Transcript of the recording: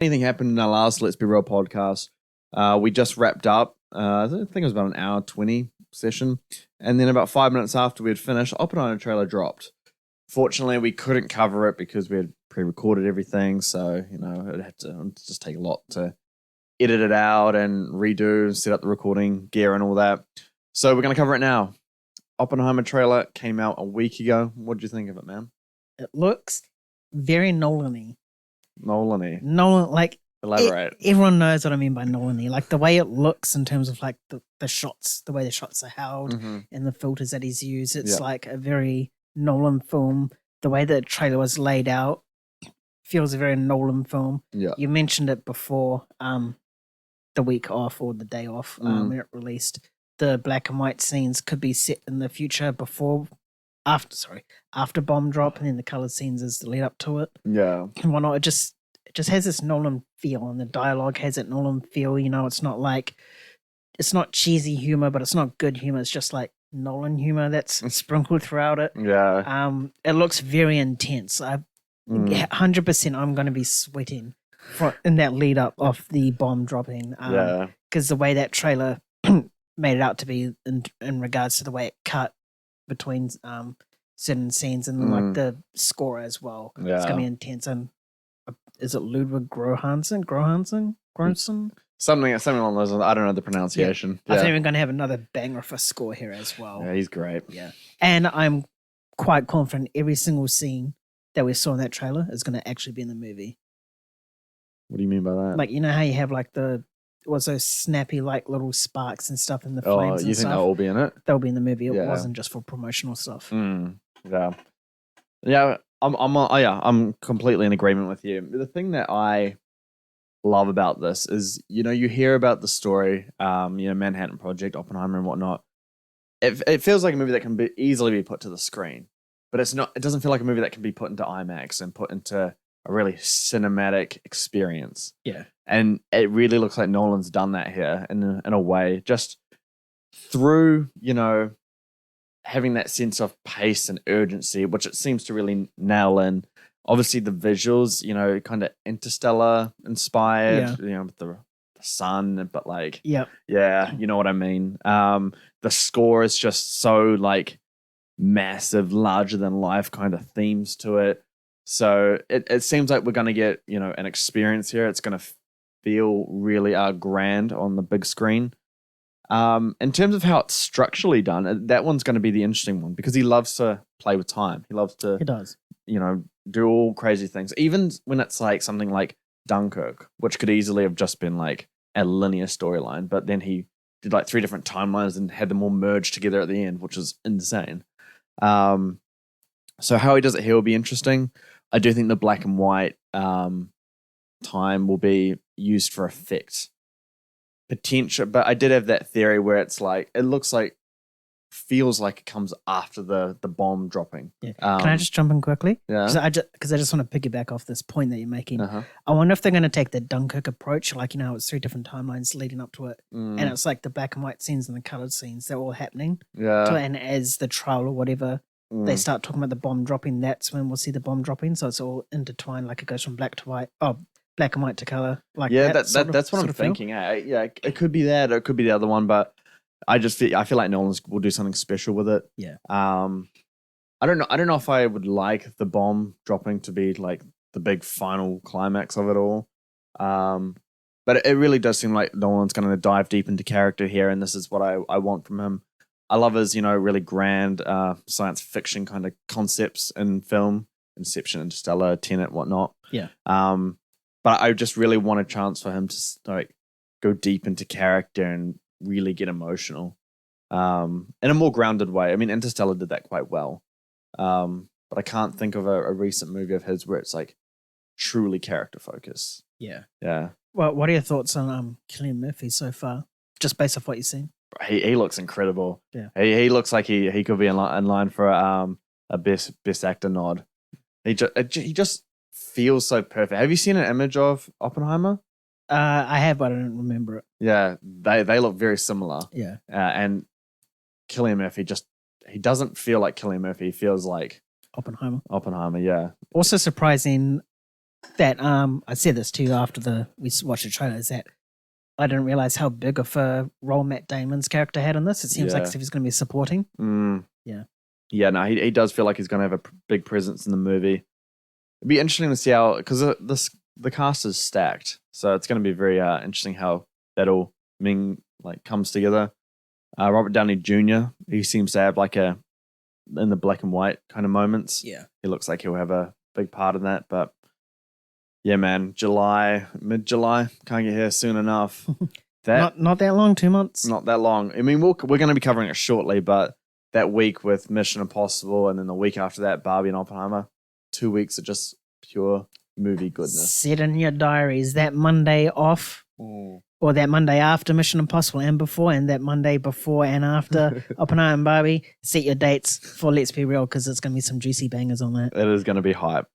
Anything happened in our last Let's Be Real podcast? We just wrapped up. I think it was about an hour 20 session, and then about 5 minutes after we had finished, Oppenheimer trailer dropped. Fortunately, we couldn't cover it because we had pre-recorded everything, so it had to just take a lot to edit it out and redo, set up the recording gear and all that. So we're going to cover it now. Oppenheimer trailer came out a week ago. What did you think of it, man? It looks very Nolan-y. Nolan-y. Nolan, like, elaborate. Everyone knows what I mean by Nolan-y. Like the way it looks in terms of like the shots, the way the shots are held and the filters that he's used. It's like a very Nolan film. The way the trailer was laid out feels a very Nolan film. Yeah. You mentioned it before, the week off or the day off when it released. The black and white scenes could be set in the future after bomb drop, and then the colored scenes is the lead up to it. Yeah. And whatnot. It just has this Nolan feel, and the dialogue has that Nolan feel. It's not cheesy humor, but it's not good humor. It's just like Nolan humor that's sprinkled throughout it. Yeah. It looks very intense. 100% I'm going to be sweating in that lead up of the bomb dropping. Because the way that trailer made it out to be in regards to the way it cut between certain scenes and like the score as well. Yeah. It's going to be intense. And is it Ludwig Göransson? Something along those lines. I don't know the pronunciation. I think we're going to have another banger for score here as well. Yeah, he's great. Yeah. And I'm quite confident every single scene that we saw in that trailer is going to actually be in the movie. What do you mean by that? Like, how you have like those snappy like little sparks and stuff in the flames. You think they'll all be in it? They'll be in the movie. It wasn't just for promotional stuff. Yeah. Yeah. I'm completely in agreement with you. The thing that I love about this is, you hear about the story, Manhattan Project, Oppenheimer and whatnot. It feels like a movie that can easily be put to the screen, but it's not. It doesn't feel like a movie that can be put into IMAX and put into a really cinematic experience. Yeah. And it really looks like Nolan's done that here in a way, just through, having that sense of pace and urgency, which it seems to really nail in. Obviously, the visuals, kind of Interstellar inspired, with the sun, but like, you know what I mean? The score is just so like massive, larger than life kind of themes to it. So it seems like we're going to get, an experience here. It's going to feel really grand on the big screen. In terms of how it's structurally done, that one's going to be the interesting one because he loves to play with time. He loves to, do all crazy things. Even when it's like something like Dunkirk, which could easily have just been like a linear storyline, but then he did like 3 different timelines and had them all merged together at the end, which was insane. So how he does it here will be interesting. I do think the black and white time will be used for effect potential, but I did have that theory where it's like feels like it comes after the bomb dropping. Yeah. Can I just jump in quickly? Yeah. Because I just want to piggyback off this point that you're making. I wonder if they're going to take the Dunkirk approach, like it's 3 different timelines leading up to it, and it's like the black and white scenes and the colored scenes, they're all happening. Yeah. And as the trial or whatever. They start talking about the bomb dropping. That's when we'll see the bomb dropping. So it's all intertwined, like it goes from black to white. Oh, black and white to color. Like that's what I'm thinking. It could be that, or it could be the other one. But I feel like Nolan will do something special with it. Yeah. I don't know if I would like the bomb dropping to be like the big final climax of it all. But it really does seem like Nolan's going to dive deep into character here, and this is what I want from him. I love his, really grand science fiction kind of concepts in film, Inception, Interstellar, Tenet, whatnot. Yeah. But I just really want a chance for him to like go deep into character and really get emotional, in a more grounded way. I mean, Interstellar did that quite well, but I can't think of a recent movie of his where it's like truly character focused. Yeah. Yeah. Well, what are your thoughts on Cillian Murphy so far, just based off what you've seen? He looks incredible. Yeah. He looks like he could be in line for a best actor nod. He just feels so perfect. Have you seen an image of Oppenheimer? I have, but I don't remember it. Yeah, they look very similar. Yeah. And Cillian Murphy he doesn't feel like Cillian Murphy. He feels like Oppenheimer. Oppenheimer, yeah. Also surprising, that I said this to you after we watched the trailer, is that I didn't realize how big of a role Matt Damon's character had in this. It seems like as if he's going to be supporting. Yeah. Yeah, no, he does feel like he's going to have a big presence in the movie. It'd be interesting to see how, because the cast is stacked, so it's going to be very interesting how that all comes together. Robert Downey Jr., he seems to have in the black and white kind of moments. Yeah. He looks like he'll have a big part in that, but yeah, man, mid-July, can't get here soon enough. Not that long, 2 months. Not that long. I mean, we're going to be covering it shortly, but that week with Mission Impossible and then the week after that, Barbie and Oppenheimer, 2 weeks of just pure movie goodness. Set in your diaries that Monday off, or that Monday after Mission Impossible and before, and that Monday before and after Oppenheimer and Barbie. Set your dates for Let's Be Real, because it's going to be some juicy bangers on that. It is going to be hype.